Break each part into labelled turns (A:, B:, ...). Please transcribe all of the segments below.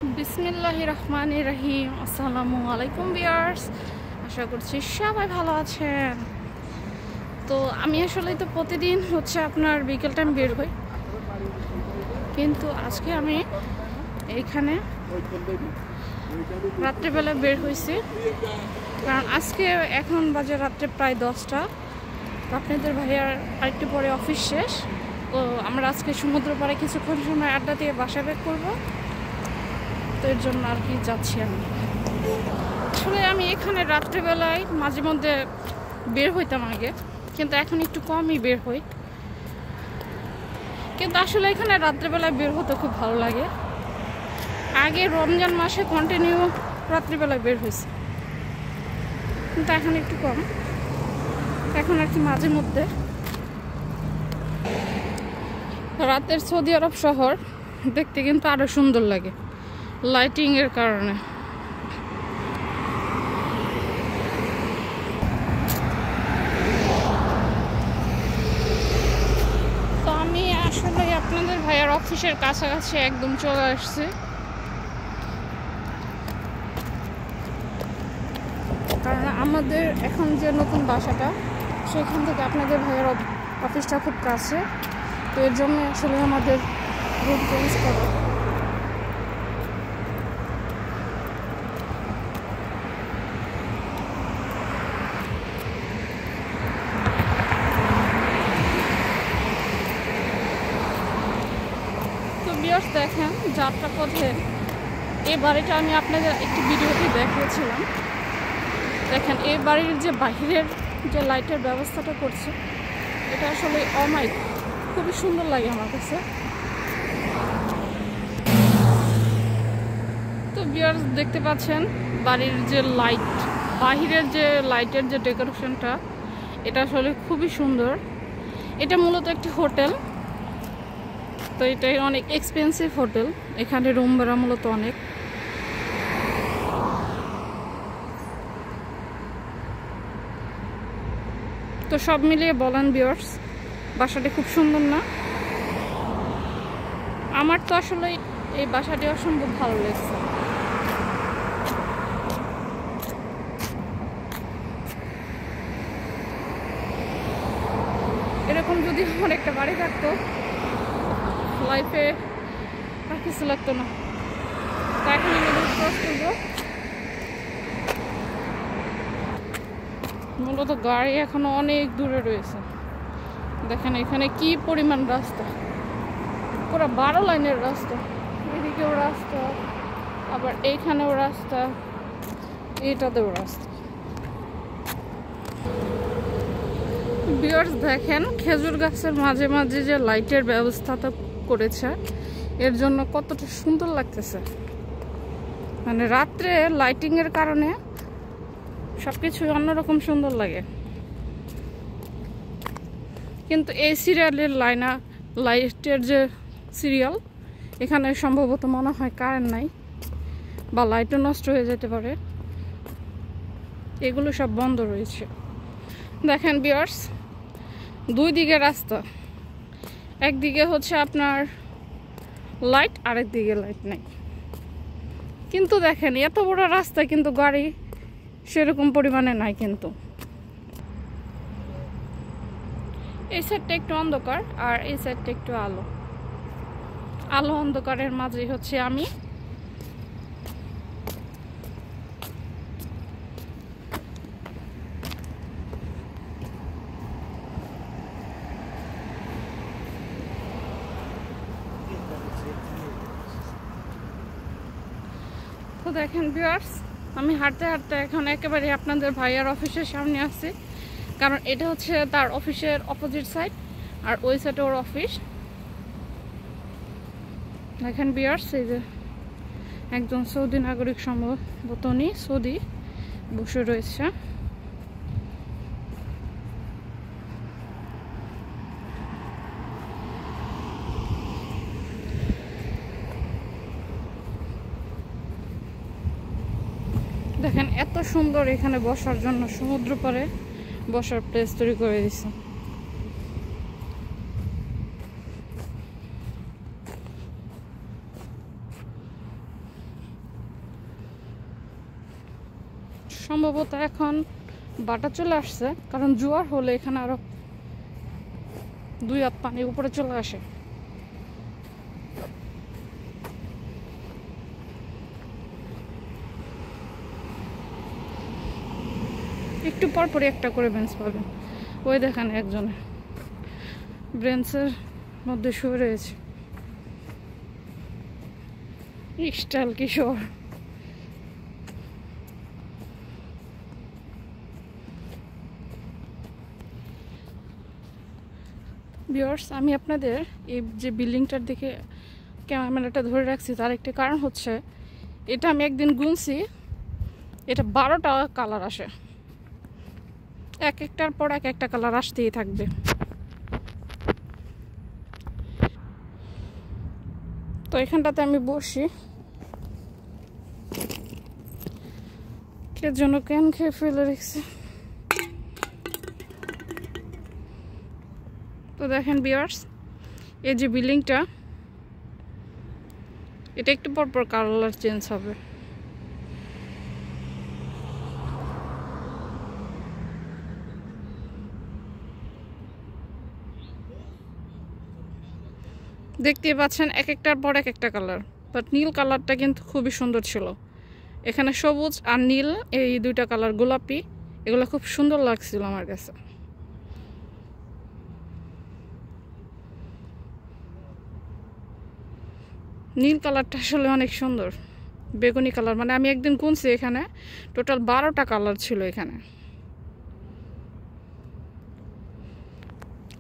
A: বিসমিল্লাহির রহমানির রহিম। আসসালামু আলাইকুম ভিউয়ার্স, আশা করছি সবাই ভালো আছেন। তো আমি আসলে তো প্রতিদিন আপনার বিকেল টাইম বের হই, কিন্তু আজকে আমি এইখানে রাত্রেবেলা বের হয়েছি, কারণ আজকে এখন বাজে রাত্রে প্রায় 10টা। তো আপনাদের ভাইয়ার আরেকটু পরে অফিস শেষ, তো আমরা আজকে সমুদ্র পাড়ে কিছুক্ষণ সময় আড্ডা দিয়ে বাসা বের করবো। তো এর জন্য আর কি যাচ্ছি আমি। আসলে আমি এখানে রাত্রেবেলায় মাঝে মধ্যে বের হইতাম আগে, কিন্তু এখন একটু কমই বের হই। কিন্তু আসলে এখানে রাত্রেবেলায় বের হতে খুব ভালো লাগে। আগে রমজান মাসে কন্টিনিউ রাত্রিবেলায় বের হয়েছে, কিন্তু এখন একটু কম। এখন আর কি মাঝে মধ্যে। রাতের সৌদি আরব শহর দেখতে কিন্তু আরো সুন্দর লাগে লাইটিং এর কারণে। তো আমি আসলে আপনাদের ভাইয়ার অফিসের কাছাকাছি একদম চলে আসছি। কারণ আমাদের এখন যে নতুন বাসাটা, সেখান থেকে আপনাদের ভাইয়ার অফিসটা খুব কাছে। তো এর জন্য আসলে আমাদের রুট চেঞ্জ করা। দেখেন যাত্রা পথে এই বাড়িটা আমি আপনাদের একটি ভিডিওতে দেখিয়েছিলাম। দেখেন এই বাড়ির যে বাহিরের যে লাইটের ব্যবস্থাটা করছে, এটা আসলে অমাইক, খুবই সুন্দর লাগে আমার কাছে। তো ভিউয়ার্স দেখতে পাচ্ছেন বাড়ির যে লাইট, বাহিরের যে লাইটের যে ডেকোরেশনটা, এটা আসলে খুবই সুন্দর। এটা মূলত একটি হোটেল। তো এটাই অনেক এক্সপেন্সিভ হোটেল, এখানে রুম ভাড়া মূলত অনেক। তো সব মিলিয়ে বলেন ভিউয়ার্স, বাসাটি খুব সুন্দর না? আমার তো আসলে এই বাসাটি অসম্ভব ভালো লেগেছে। এরকম যদি আমার একটা বাড়ি থাকতো, লাইফে আর কিছু লাগতো না। তো এখন আমি ক্রস করবো। মূলত গাড়ি এখনো অনেক দূরে রয়েছে। দেখেন এখানে কি পরিমাণ রাস্তা, পুরো 12 লাইনের রাস্তা। এদিকেও রাস্তা, আবার এইখানেও রাস্তা, এটাতেও রাস্তা। ভিউয়ার্স দেখেন খেজুর গাছের মাঝে মাঝে যে লাইটের ব্যবস্থাটা করেছে, এর জন্য কতটা সুন্দর লাগতেছে। মানে রাত্রে লাইটিং এর কারণে সবকিছু অন্যরকম সুন্দর লাগে। কিন্তু এই সিরিয়ালের লাইটের যে সিরিয়াল, এখানে সম্ভবত মনে হয় কারেন্ট নাই, বা লাইটও নষ্ট হয়ে যেতে পারে। এগুলো সব বন্ধ রয়েছে। দেখেন ভিউয়ার্স, দুই দিকে রাস্তা, একদিকে আপনার লাইট, আরেক দিকে লাইট নাই। কিন্তু দেখেন এত বড় রাস্তা, কিন্তু গাড়ি সেরকম পরিমাণে নাই। কিন্তু এই সাইডটা একটু অন্ধকার, আর এই সাইডটা একটু আলো। আলো অন্ধকারের মাঝে আমি। তো দেখেন ভিউয়ার্স, আমি হাঁটতে হাঁটতে এখন একেবারে আপনাদের ভাইয়ার অফিসের সামনে আসছি। কারণ এটা তার অফিসের অপোজিট সাইড, আর ওই সাইডে ওর অফিস। দেখেন ভিউয়ার্স, এই যে একজন সৌদি নাগরিক, সম্ভবত উনি সৌদি, বসে রয়েছে। দেখেন এত সুন্দর এখানে বসার জন্য সমুদ্র পাড়ে বসার প্লেস তৈরি করে দিছে। সম্ভবত এখন বাটা চলে আসছে, কারণ জোয়ার হলে এখানে আরো 2 হাত পানি উপরে চলে আসে। একটু পরপরই একটা করে বেঞ্চ পাবেন। ওই দেখেন একজনে বেঞ্চের মধ্যে শুয়ে রয়েছে। স্টাইল কিশোর। ভিউয়ার্স, আমি আপনাদের এই যে বিল্ডিংটার দিকে ক্যামেরাটা ধরে রাখছি তার একটি কারণ হচ্ছে, এটা আমি একদিন গুনছি, এটা 12টা কালার আসে, এক একটার পর এক একটা কালার আসতেই থাকবে। তো এখানটাতে আমি বসি, কে জন্য ক্যান খেয়ে ফেলে রেখেছি। তো দেখেন ভিউয়ার্স, এই যে বিল্ডিংটা, এটা একটু পর পর কালার চেঞ্জ হবে। দেখতে পাচ্ছেন এক একটার পর এক একটা কালার, বাট নীল কালারটা কিন্তু খুবই সুন্দর ছিল। এখানে সবুজ আর নীল এই 2টা কালার, গোলাপি, এগুলো খুব সুন্দর লাগছিল আমার কাছে। নীল কালারটা আসলে অনেক সুন্দর, বেগুনি কালার, মানে আমি একদিন গুনছি এখানে টোটাল 12টা কালার ছিল। এখানে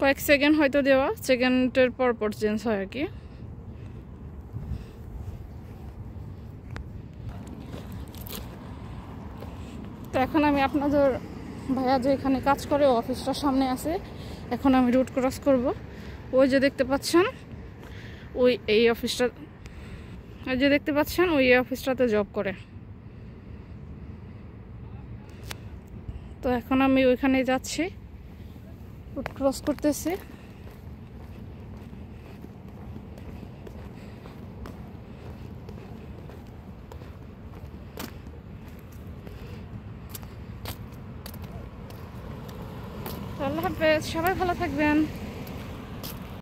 A: কয়েক সেকেন্ড হয়তো দেওয়া, সেকেন্ডের পর পর চেঞ্জ হয় আর কি। তো এখন আমি আপনাদের ভাইয়া যে এখানে কাজ করে অফিসটার সামনে আছে, এখন আমি রোড ক্রস করব। ওই যে দেখতে পাচ্ছেন ওই এই অফিসটা, ওই যে দেখতে পাচ্ছেন ওই অফিসটাতে জব করে। তো এখন আমি ওইখানে যাচ্ছি, রোড ক্রস করতেছি। আল্লাহ হাফেজ, সবাই ভালো থাকবেন।